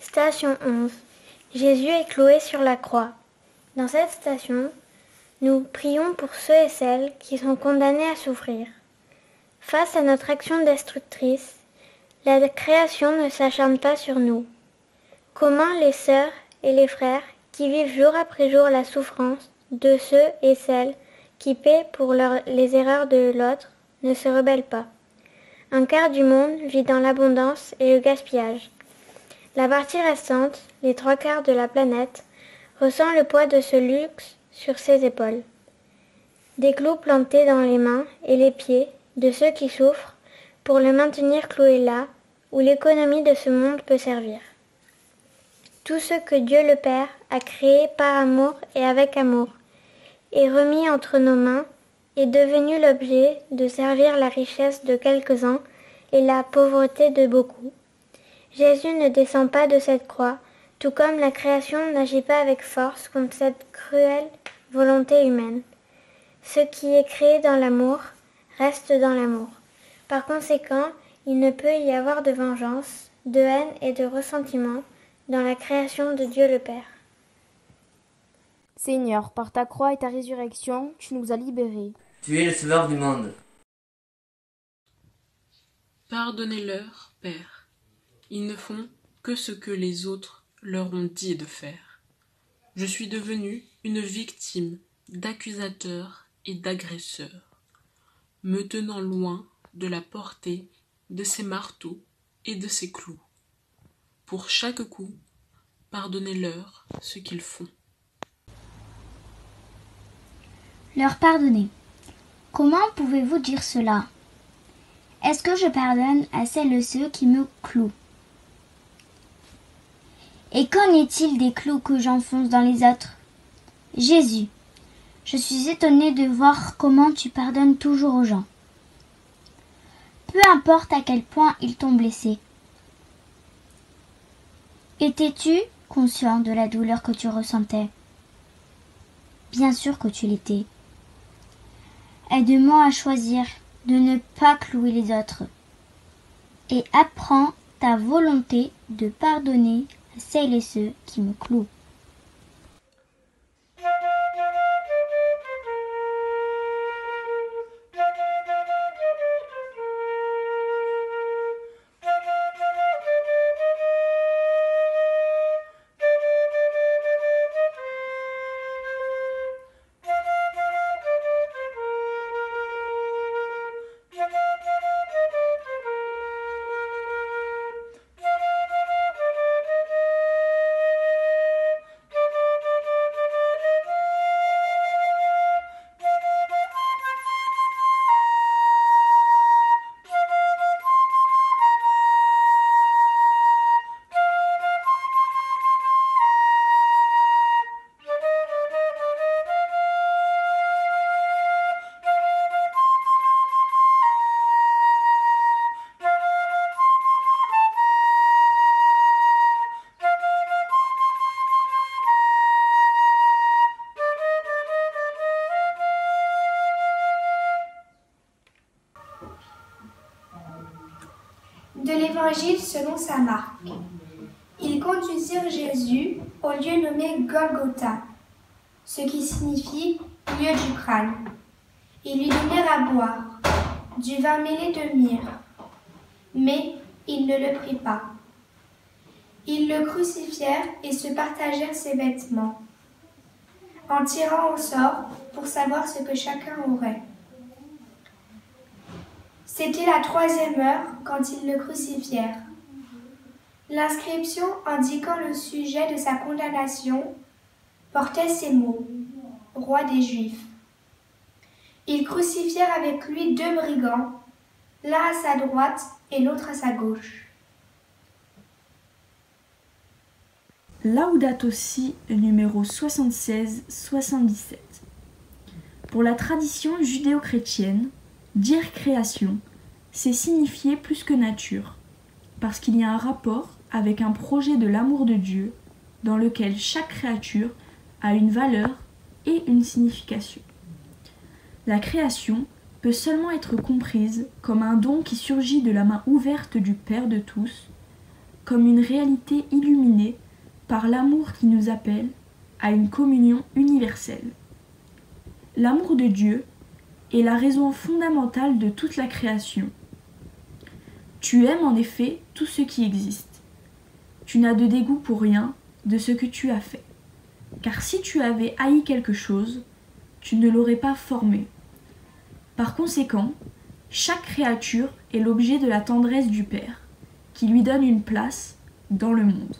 Station 11. Jésus est cloué sur la croix. Dans cette station, nous prions pour ceux et celles qui sont condamnés à souffrir. Face à notre action destructrice, la création ne s'acharne pas sur nous. Comment les sœurs et les frères qui vivent jour après jour la souffrance de ceux et celles qui paient pour les erreurs de l'autre ne se rebellent pas? Un quart du monde vit dans l'abondance et le gaspillage. La partie restante, les 3/4 de la planète, ressent le poids de ce luxe sur ses épaules. Des clous plantés dans les mains et les pieds de ceux qui souffrent pour le maintenir cloué là où l'économie de ce monde peut servir. Tout ce que Dieu le Père a créé par amour et avec amour est remis entre nos mains est devenu l'objet de servir la richesse de quelques-uns et la pauvreté de beaucoup. Jésus ne descend pas de cette croix, tout comme la création n'agit pas avec force contre cette cruelle volonté humaine. Ce qui est créé dans l'amour reste dans l'amour. Par conséquent, il ne peut y avoir de vengeance, de haine et de ressentiment dans la création de Dieu le Père. Seigneur, par ta croix et ta résurrection, tu nous as libérés. Tu es le sauveur du monde. Pardonnez-leur, Père. Ils ne font que ce que les autres leur ont dit de faire. Je suis devenue une victime d'accusateurs et d'agresseurs, me tenant loin de la portée de ces marteaux et de ces clous. Pour chaque coup, pardonnez-leur ce qu'ils font. Leur pardonner. Comment pouvez-vous dire cela? Est-ce que je pardonne à celles et ceux qui me clouent? Et qu'en est-il des clous que j'enfonce dans les autres? Jésus, je suis étonnée de voir comment tu pardonnes toujours aux gens. Peu importe à quel point ils t'ont blessé. Étais-tu conscient de la douleur que tu ressentais? Bien sûr que tu l'étais. Aide-moi à choisir de ne pas clouer les autres. Et apprends ta volonté de pardonner à celles et ceux qui me clouent. De l'Évangile selon saint Marc. Ils conduisirent Jésus au lieu nommé Golgotha, ce qui signifie lieu du crâne. Ils lui donnèrent à boire du vin mêlé de myrrhe, mais il ne le prit pas. Ils le crucifièrent et se partagèrent ses vêtements, en tirant au sort pour savoir ce que chacun aurait. C'était la 3e heure quand ils le crucifièrent. L'inscription indiquant le sujet de sa condamnation portait ces mots: Roi des Juifs. Ils crucifièrent avec lui 2 brigands, l'un à sa droite et l'autre à sa gauche. Laudato Si numéro 76-77. Pour la tradition judéo-chrétienne, dire création, c'est signifier plus que nature, parce qu'il y a un rapport avec un projet de l'amour de Dieu dans lequel chaque créature a une valeur et une signification. La création peut seulement être comprise comme un don qui surgit de la main ouverte du Père de tous, comme une réalité illuminée par l'amour qui nous appelle à une communion universelle. L'amour de Dieu est la raison fondamentale de toute la création. Tu aimes en effet tout ce qui existe. Tu n'as de dégoût pour rien de ce que tu as fait. Car si tu avais haï quelque chose, tu ne l'aurais pas formé. Par conséquent, chaque créature est l'objet de la tendresse du Père, qui lui donne une place dans le monde.